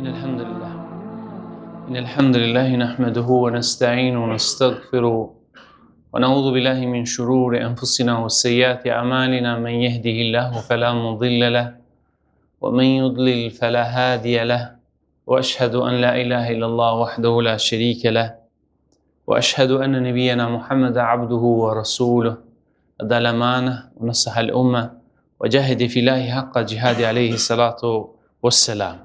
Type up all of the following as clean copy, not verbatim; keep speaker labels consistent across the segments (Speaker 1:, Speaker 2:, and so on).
Speaker 1: إن الحمد لله نحمده ونستعينه ونستغفره ونعوذ بالله من شرور أنفسنا وسيئات أعمالنا من يهده الله فلا مضل له ومن يضلل فلا هادي له وأشهد أن لا إله إلا الله وحده لا شريك له وأشهد أن نبينا محمد عبده ورسوله أدى الأمانة ونصح الأمة وجاهد في الله حق جهاد عليه الصلاة والسلام.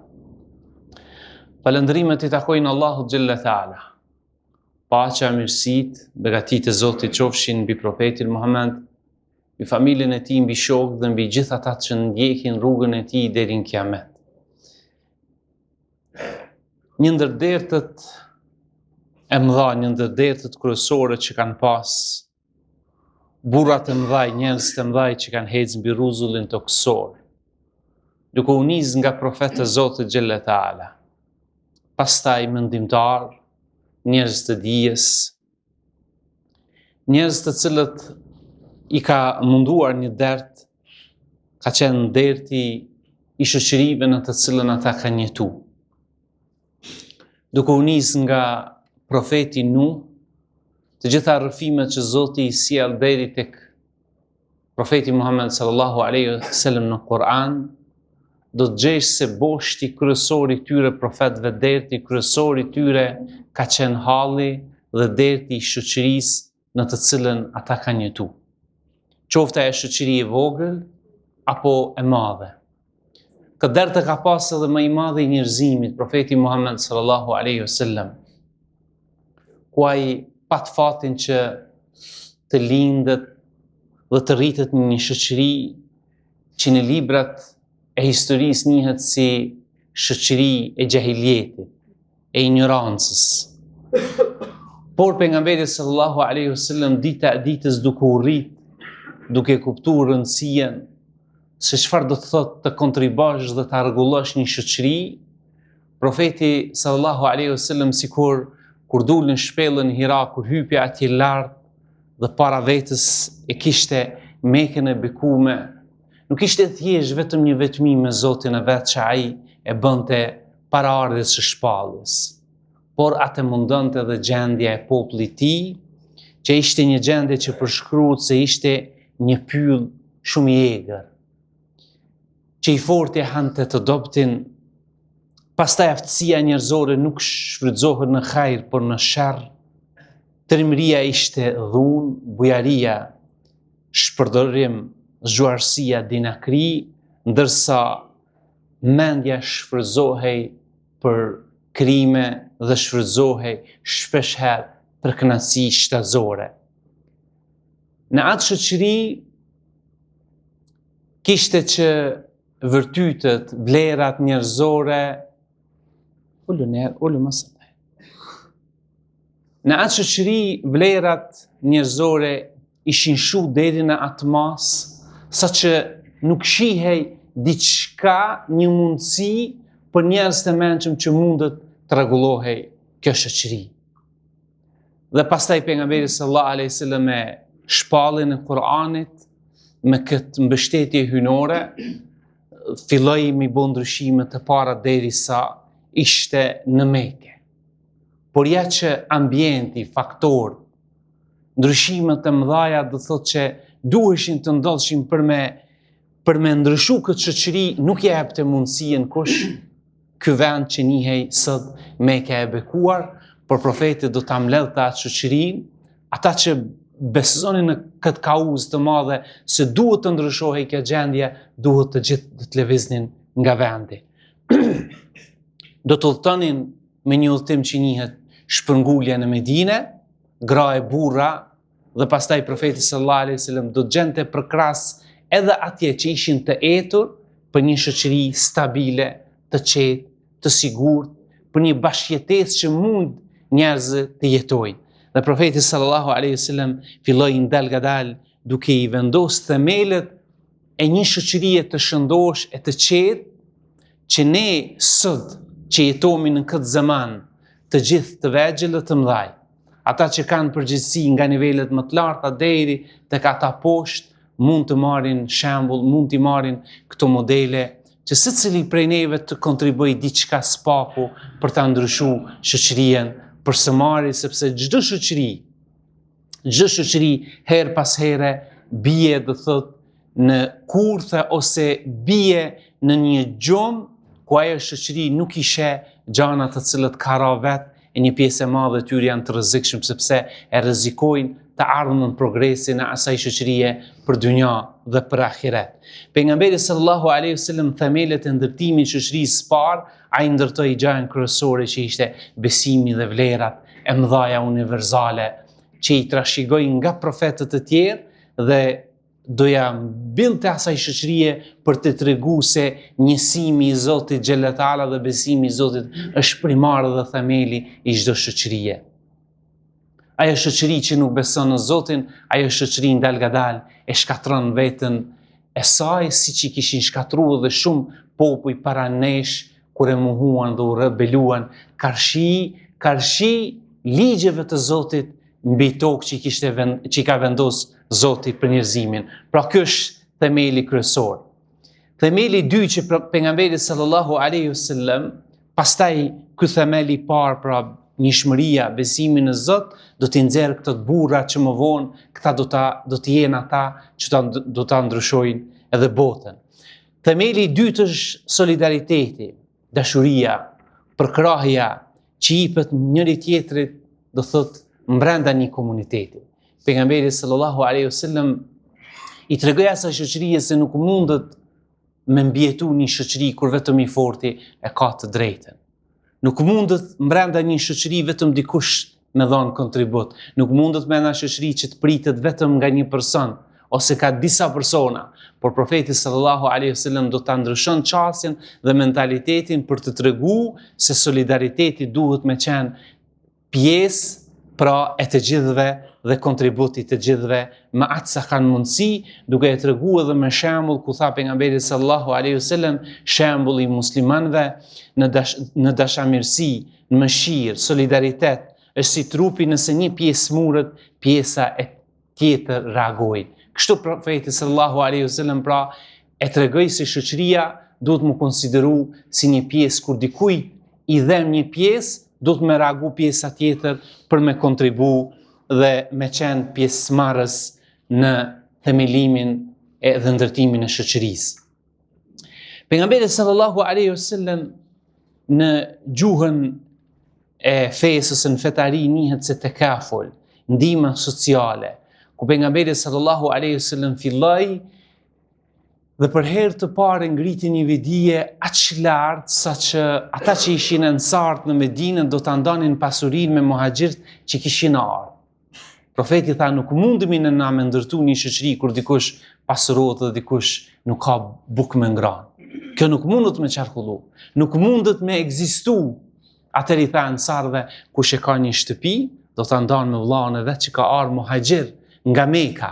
Speaker 1: Falëndrimet I takojnë Allahut Gjelle Thala. Paqja, mirësitë, begatitë e Zotit qofshin mbi profetin Muhammed, mbi familjen e tij, mbi shokët dhe mbi gjithë ata që ndjekin rrugën e tij deri në Kiamet. Një ndër dertët e mëdha, një ndër dertët kryesore që kanë pas burrat e mëdhaj, njerëz të mëdhaj që kanë ecë mbi rrezullin tokësor, duke u nis nga profeti I Zotit Gjelle Thala. Pastaj mendimtar, njerëz të dijes, njerëz të cilët I ka munduar një dert, ka qenë derti I shoqërive në të cilën ata kanë jetu. Duke u nis nga profeti Nuh, të gjitha rrëfimet që Zoti I sjell deri tek profeti Muhammed sallallahu alaihi wasallam në Kur'an, do të gjesh se boshti kryesor I këtyre profetëve, derti kryesor I tyre ka qenë halli dhe derti I shoqërisë në të cilën ata kanë jetu. Qoftë ajo shoqëri e vogël apo e madhe. Këtë dert e ka pas edhe më I madhi I njerëzimit, profeti Muhammed sallallahu alaihi wasallam, ku ai pat fatin që të lindet dhe të rritet në një shoqëri që në librat e historisë njihet si shoqëri e gjahiljetit, e ignorancës. Por pejgamberi sallallahu alaihi wasallam dita e ditës duke u rrit, duke kuptuar rëndësinë se çfarë do të thotë të kontribosh dhe ta rregullosh një shoqëri, profeti sallallahu alaihi wasallam sikur kur dul në shpellën Hira, kur hypi atje lart dhe para vetes e kishte Mekën e bekume, nuk ishte thjesht vetëm një vetmim me Zotin e vet që ai e bënte para ardhes së shpalljes, por atë mundonte edhe gjendja e popullit të tij, që ishte një gjendje që përshkruhet se ishte një pyll shumë I egër, që I fortë hante të dobtin. Pastaj aftësia njerëzore nuk shfrytëzohet në hajër, por në sherr. Trimëria ishte dhunë, bujaria, shpërdorim, zgjuarësia, dinakri, ndërsa mendja shfrytëzohej për krime dhe shfrytëzohej shpeshherë për kënaqësi shtatëzore. Në atë shoqëri kishte që vërtytet, vlerat njerëzore, në atë shoqëri vlerat njerëzore ishin shu deri në atë mas, sa që nuk shihej diçka, një mundësi për njerëz të mençëm që mundet të rregullohej kjo shoqëri. Dhe pastaj pejgamberi sallallahu alaihi wasallam me shpalljen e Kur'anit, me këtë mbështetje hyjnore, filloi mi bë ndryshime të para derisa ishte në Mekë. Por ja që ambienti, faktor, ndryshimet e mëdha do thotë që duheshin të ndodhshin për me ndryshu këtë shoqëri, nuk ja jepte mundësien kush ky vend që njihej sot Mekë e bekuar, por profeti do ta mbledhte atë shoqërinë, ata që besonin në këtë kauzë të madhe se duhet të ndryshohej kjo gjendje, duhet të gjithë të lëviznin nga vendi. Do të udhtonin me një udhtim që njihet shpërngulja në Medinë, gra e burra, dhe pastaj profeti sallallahu alaihi wasallam do të gjente përkras edhe atje që ishin të etur për një shoqëri stabile, të qetë, të sigurt, për një bashkëjetesë që mund njerëzit të jetojnë. Dhe profeti sallallahu alaihi wasallam filloi ndalgadal duke I vendosur themelët e një shoqërie të shëndosh e të qetë, që ne sot që jetomi në këtë zaman, të gjithë të vegjël dhe të mëdhaj, ata që kanë përgjegjësi nga nivelet më të larta deri tek ata poshtë, mund të marrin shembull, mund të marrin këto modele që secili prej neve të kontribuojë diçka spaku për ta ndryshuar shoqërinë për së mari, sepse çdo shoqëri her pas here bie do thot në kurthe ose bie në një gjumë ku ajo shoqëri nuk i sheh gjana të cilët ka ra vet e një pjesë e madhe tyre janë të rrezikshëm sepse e rrezikojnë të ardhmen progresin e asaj shoqërie për dynja dhe për ahiret. Pejgamberi sallallahu alaihi wasallam themelet e ndërtimit të shoqërisë së parë, ai ndërtoi gjën kryesore që ishte besimi dhe vlerat e mëdha universale që i trashëgoi nga profetët e tjerë dhe doja mbillte asaj shoqërie për të treguar se njësimi i Zotit xhelal dhe besimi i Zotit është primar dhe themeli i çdo shoqërie. Ajo shoqëri që nuk beson në Zotin, ajo shoqëri ndalgadal e shkatron veten e saj siç i kishin shkatruar dhe shumë popull para nesh kur e mohuan dhe u rebeluan karshi ligjeve të Zotit mbi tokë që i ka vendosur Zoti për njerëzimin. Pra ky është themeli kryesor. Themeli i dytë që pejgamberi sallallahu alaihi wasallam, pastaj ky themeli i parë pra njëshmëria, besimi në Zot, do t'i nxjerrë këto burra që më vonë, këta do të jenë ata që do ta ndryshojnë edhe botën. Themeli i dytë është solidariteti, dashuria, përkrahja që jepet njëri tjetrit, do thot brenda një komuniteti. Pejgamberi sallallahu alaihi wasallam i tregoi asaj shoqërie se nuk mundet me mbjetu një shoqëri kur vetëm i forti e ka të drejtën. Nuk mundet brenda një shoqëri vetëm dikush me dhënë kontribut. Nuk mundet me një shoqëri që të pritet vetëm nga një person ose ka disa persona, por profeti sallallahu alaihi wasallam do ta ndryshon çastin dhe mentalitetin për të treguar se solidariteti duhet me qenë pjesë pra e të gjithëve dhe kontributi të gjithëve me atë sa kanë mundësi, duke e treguar edhe me shembull ku tha pejgamberi sallallahu alaihi wasallam, shembulli i muslimanëve në dashamirësi, në mëshirë, solidaritet, është si trupi nëse një pjesë murët, pjesa e tjetër reagojë. Kështu profeti sallallahu alaihi wasallam pra e tregoi se shoqëria duhet mu konsideru si një pjesë kur dikujt i dhem një pjesë, duhet me reagu pjesa tjetër për me kontribu dhe me qenë pjesëmarrës në themelimin dhe ndërtimin e shoqërisë. Pejgamberi sallallahu alaihi wasallam në gjuhën e fesë ose në fetari njihet se tekaful, ndihma sociale, ku pejgamberi sallallahu alaihi wasallam filloi dhe për herë të parë ngriti një vidije aq lart sa që ata që ishin ensart në Medinë do ta ndanin pasurinë me muhaxhirët që kishin ardhur. Profeti tha nuk mundemi në na me ndërtu një shoqëri kur dikush pasurohet dhe dikush nuk ka bukë me ngranë. Kjo nuk mundet me qarkullu, nuk mundet me ekzistu. Atëri tha ensarve kush e ka një shtëpi, do ta ndanë me vllahun e vet që ka ardhur muhaxhir nga Mekka.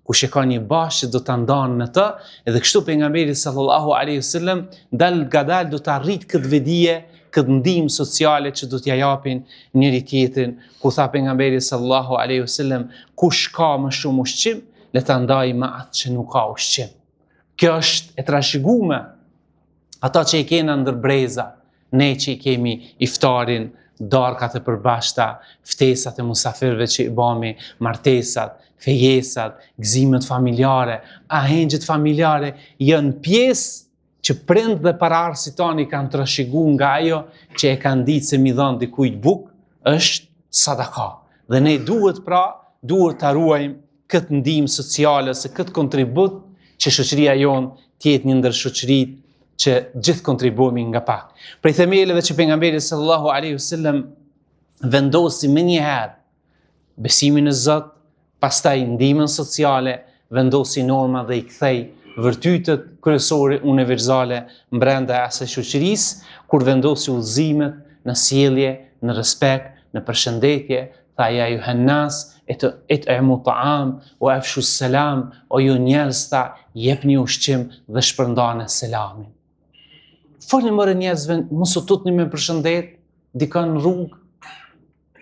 Speaker 1: Kush e ka një bashkë do ta ndanë me të, edhe kështu pejgamberi sallallahu alaihi wasallam dal gadal do ta arrit këtë vedije, këtë ndihmë sociale që do t'ja japin njëri tjetrin, ku tha pejgamberi sallallahu alaihi wasallam kush ka më shumë ushqim, le ta ndajë me atë që nuk ka ushqim. Kjo është e trashëguar. Ata që i kena ndër breza, ne që i kemi iftarin, darkat e përbashkëta, ftesat e musafirëve që i bami, martesat, fejesat, gëzimet familjare, ahengjet familjare, janë pjesë që prind dhe pararësit tani kanë trashëguar nga ajo që e kanë ditë se mi dhanë dikujt bukë, është sadaka. Dhe ne duhet ta ruajmë këtë ndihmë sociale, se këtë kontribut që shoqëria jonë tjetë një ndër shoqëritë që gjithë kontribuemi nga pak. Prej themeleve që pejgamberi sallallahu alaihi wasallam vendosi më njëherë besimin në Zot, pastaj ndihmën sociale, vendosi norma dhe i kthei vërtytet kryesore universale brenda asaj shoqërisë, kur vendosi udhëzimet në sjellje, në respekt, në përshëndetje, tha ja ayuhan nas it'imu ta'am wa afshu salam, o ju njerëz tha jepni ushqim dhe shpërndani selamin. Falni më njerëzve, mos u tutni me përshëndet, dikon në rrugë.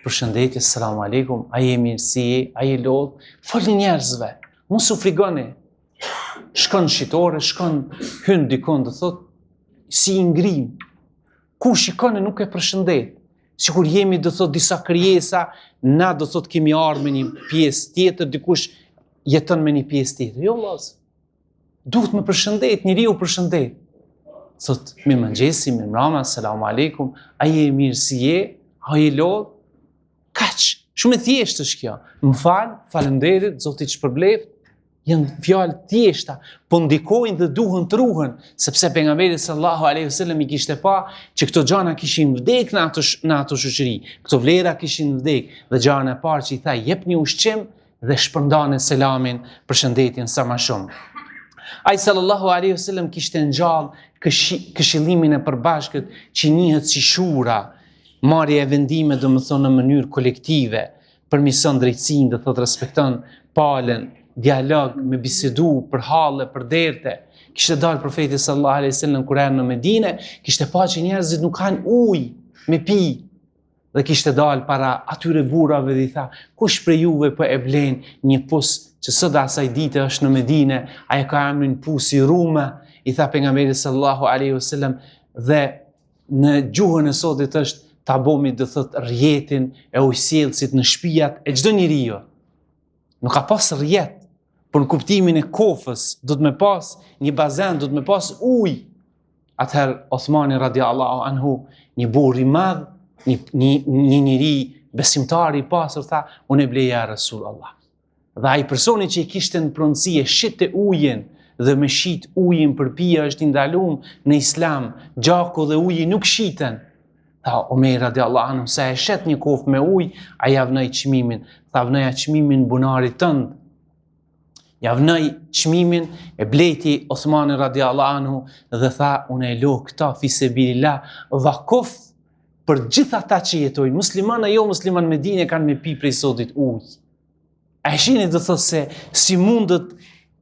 Speaker 1: Përshëndetje, selam aleikum, a je mirë, si je, a je lodh. Falni njerëzve, mos u frigoni. Shkon shitore, shkon hyn dikon dhe thot, si i ngrim. Ku shikon e nuk e përshëndet. Sikur jemi do thot disa krijesa, na do thot kemi ardhur me një pjesë tjetër, dikush jeton me një pjesë tjetër. Jo vëllaz. Duhet me përshëndet, njeriu përshëndet. Thot, mirëmëngjesi, mirëmbrëma, selam aleikum, a je mirë si je? A je lodh? Kaq, shumë e thjeshtë është kjo. Më fal, faleminderit, Zoti të shpërbleft. Janë fjalë thjeshta, po ndikojnë dhe duhen të ruhen, sepse pejgamberi sallallahu alaihi wasallam i kishte pa që këto gjana kishin vdek në ato shoqëri. Këto vlera kishin vdek dhe gjana e parë që i tha jepni ushqim dhe shpërndani selamin, përshëndetjen sa më shumë. Ai sallallahu alaihi wasallam kishte ngjall këshillimin e përbashkët që njihet si shura, marrja e vendime domethënë në mënyrë kolektive, përmirëson drejtsinë, do thotë respekton palën, dialog, me bisedu për halle, për derte. Kishte dalë profeti sallallahu alaihi wasallam kur erdhi në Medinë, kishte pa që njerëzit nuk kanë ujë me pi. Dhe kishte dalë para atyre burrave dhe i tha, kush prej juve po e blen një pus që sot asaj dite është në Medinë, ai ka emrin pusi Rume, i tha pejgamberi sallallahu alaihi wasallam, dhe në gjuhën e sotit është ta bëmi do thot rjetin e ujësjellësit në shtëpiat e çdo njeriu. Nuk ka pas rjet, por në kuptimin e kofës do të me pas një bazen, do të me pas ujë. Atëherë Osmani radiallahu anhu, një burr i madh, një njeri besimtar i pasur, tha, unë e bleja Rasulullah. Dhe ai personi që i kishte në pronësi e shitte ujin dhe me shit ujin për pija është ndaluar në Islam, gjaku dhe uji nuk shiten. Tha Omer radiallahu anhu, sa e shet një kofë me ujë, ai ja vnoi çmimin. Tha vnoja çmimin bunarit tënd. Ja vnoi çmimin e bleti Osmani radiallahu anhu dhe tha unë e lo këta fisebilillah vakuf për gjithë ata që jetojnë, musliman e jo musliman Medinë kanë me pi prej sotit ujë. A e shihni do thotë se si mundet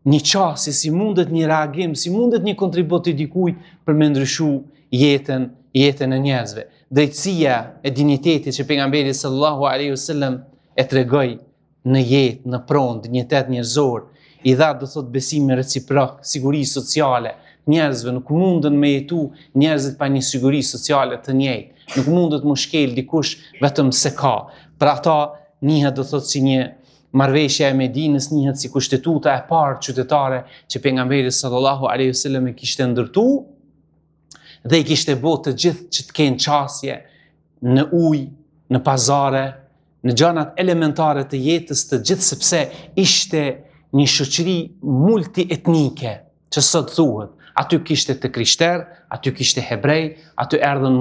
Speaker 1: një qasje, si mundet një reagim, si mundet një kontribut i dikujt për me ndryshu jetën e njerëzve. Drejtësia e dinjitetit që pejgamberi sallallahu alaihi wasallam e tregoi në jetë, në pronë, dinjitet njerëzor, i dha do thot besim reciprok, siguri sociale. Njerëzve nuk mundën me jetu njerëzit pa një siguri sociale të njëjtë. Nuk mundet më shkel dikush vetëm se ka. Për ata njihet do thot si një marrëveshja e Medinës, njihet si kushtetuta e parë qytetare që pejgamberi sallallahu alaihi wasallam e kishte ndërtu dhe i kishte bërë të gjithë që të kenë qasje në ujë, në pazare, në gjanat elementare të jetës të gjithë, sepse ishte një shoqëri multietnike, që sot thuhet. Aty kishte të krishter, aty kishte hebrej, aty erdhën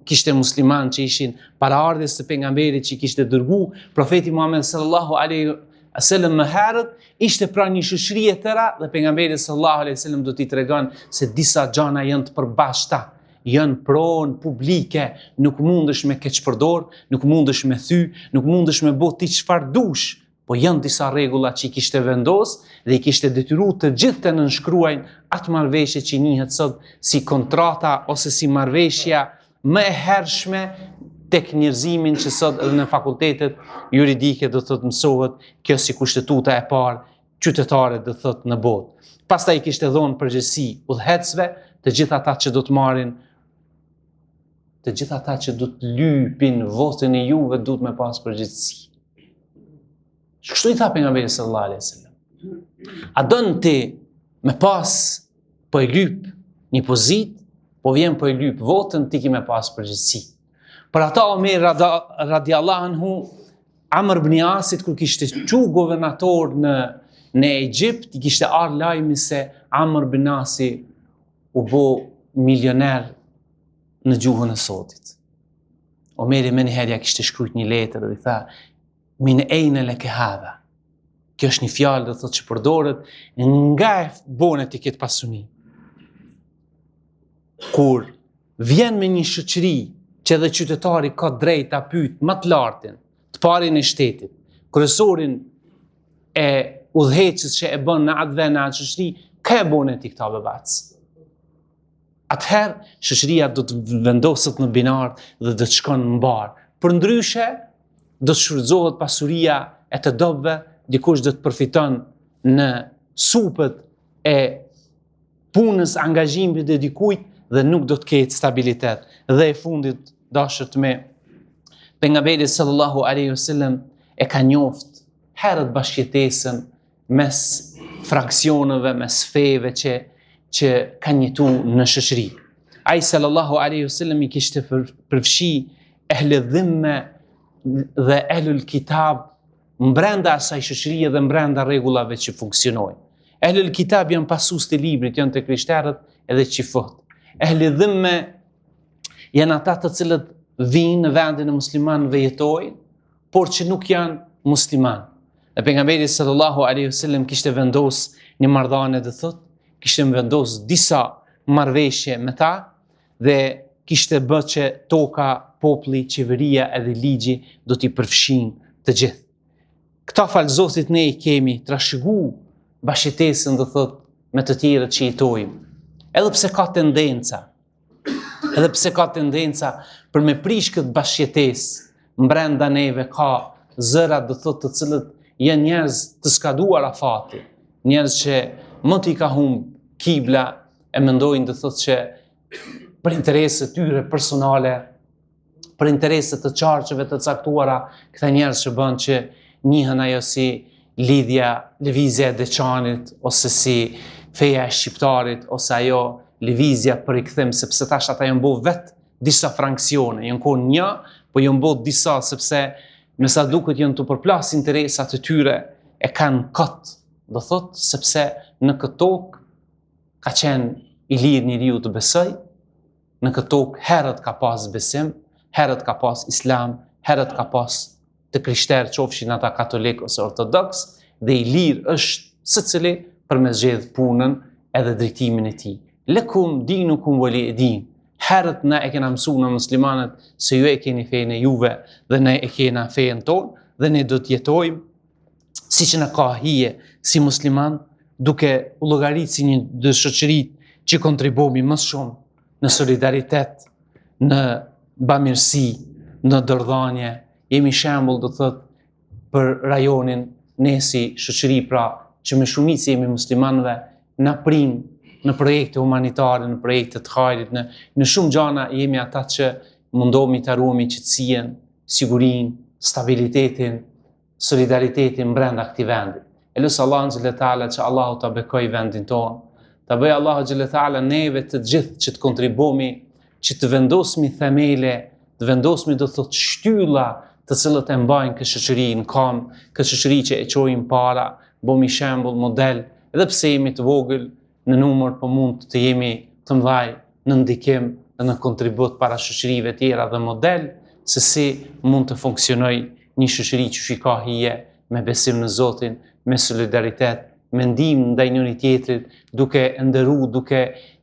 Speaker 1: kishte musliman që ishin paraardhjes të pejgamberit që kishte dërgu profeti Muhammed sallallahu alaihi wasallam më herët, ishte pra një shoqëri e tëra dhe pejgamberi sallallahu alaihi wasallam do t'i tregon se disa gjana janë të përbashkëta, janë pronë publike, nuk mundesh me keqpërdor, nuk mundesh me thy, nuk mundesh me bë ti çfarë dush. Po janë disa rregulla që i kishte vendos dhe i kishte detyruar të gjithë të nënshkruajnë atë marrëveshje që njihet sot si kontrata ose si marrëveshja më e hershme tek njerëzimin që sot edhe në fakultetet juridike do thotë mësohet kjo si kushtetuta e parë qytetare do thotë në botë. Pastaj i kishte dhënë përgjegjësi udhëhecëve, të gjithë ata që do të marrin, të gjithë ata që do të lypin votën e juve duhet me pas përgjegjësi. Kështu i tha pejgamberi sallallahu alaihi wasallam. A don ti me pas po e lyp një pozit, po vjen po e lyp votën, ti ki me pas përgjegjësi. Për ata Omer radiallahu anhu, Amr ibn Asit kur kishte qu guvernator në Egjipt, i kishte ardhur lajmi se Amr ibn Asi u bë milioner në gjuhën e sotit. Omeri më njëherë ja kishte shkruajt një letër dhe i tha min ejnë leke hadha. Kjo është një fjalë do thotë që përdoret nga e bone ti këtë pasuni. Kur vjen me një shoqëri që edhe qytetari ka drejt ta pyet më të lartin, të parin e shtetit, kryesorin e udhëheqës që e bën në atë vend në atë shoqëri, ka e bone ti këta bebac. Atëherë shoqëria do të vendoset në binar dhe do të shkon në mbar. Përndryshe do të shfrytëzohet pasuria e të dobëve, dikush do të përfiton në supët e punës, angazhimit të dikujt dhe nuk do të ketë stabilitet. Dhe e fundit, dashët me, pejgamberi sallallahu alaihi wasallam e ka njoft herët bashkëjetesën mes fraksioneve, mes feve që kanë jetu në shoqëri. Ai sallallahu alaihi wasallam i kishte përfshi ehl dhimme dhe ehlul kitab mbrenda asaj shoqërie dhe mbrenda rregullave që funksionojnë. Ehlul kitab janë pasues të librit, janë të krishterët edhe qifot. Ehl dhimme janë ata të cilët vinë në vendin e muslimanëve jetojnë, por që nuk janë musliman. Dhe pejgamberi sallallahu alaihi wasallam kishte vendos një marrëdhënie dhe thotë, kishte vendos disa marrëveshje me ta dhe kishte bërë që toka, populli, qeveria edhe ligji do t'i përfshin të gjithë. Këta falë Zotit ne i kemi trashëgu bashkëtesën dhe thot me të tjerët që jetojmë. Edhe pse ka tendenca për me prish këtë bashkëtesë mbrenda neve ka zëra dhe thot të cilët janë njerëz të skaduar afati, njerëz që më t'i ka humbë kibla e mendojnë dhe thot që për interese tyre personale, për interese të qarqeve të caktuara, këta njerëz që bën që njihen ajo si lëvizja e Deçanit, ose si feja e shqiptarit, ose ajo lëvizja për i kthim, sepse tash ata janë bërë vetë disa fraksione, janë konë një, po janë bërë disa, sepse me sa duket janë të përplas interesat e tyre, e kanë këtë, do thotë, sepse në këtë tokë ka qenë i lirë njeriu të besoj, në këtë tokë herët ka pas besim, herët ka pas islam, herët ka pas të krishterë, qofshin ata katolik ose ortodoks, dhe i lirë është secili për me zgjedh punën edhe drejtimin e tij. Lekum dinukum wali din. Herët na e kena mësuar në muslimanët se ju e keni fenë e juve dhe ne e kena fenë tonë dhe ne do të jetojmë siç na ka hije si musliman, duke u llogaritë si një shoqëri që kontribuomi më shumë në solidaritet, në bamirësi, në dërdhanje. Jemi shembull, do thotë, për rajonin, ne si shoqëri, pra, që me shumicë jemi muslimanëve, na prin në projekte humanitare, në projekte të hajrit, në shumë gjana jemi ata që mundohemi të ruajmë qetësinë, sigurinë, stabilitetin, solidaritetin brenda këtij vendi. E lutem Allahun xhelalu teala që Allahu ta bekoj vendin tonë, ta bëj Allahu xhelalu teala neve të gjithë që të kontribuomi, që të vendosmi themele, të vendosmi do thotë shtylla të cilët e mbajnë këtë shoqëri në kam, këtë shoqëri që e çojmë para, bëmi shembull, model, edhe pse jemi të vogël në numër, po mund të jemi të mëdhaj në ndikim dhe në kontribut para shoqërive tjera dhe model se si mund të funksionojë një shoqëri që ka hije me besim në Zotin, me solidaritet, me ndihmë ndaj njëri tjetrit, duke nderuar, duke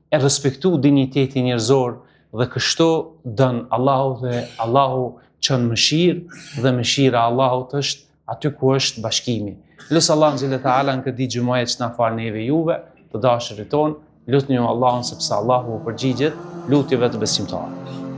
Speaker 1: e respektuar dinjitetin njerëzor, dhe kështu dën Allahu dhe Allahu çon mëshirë dhe mëshira e Allahut është aty ku është bashkimi. Lutem Allahun xhelalu teala në këtë xhumaje që na fal neve juve, të dashurit tonë, lutni Allahun sepse Allahu u përgjigjet lutjeve të besimtarëve.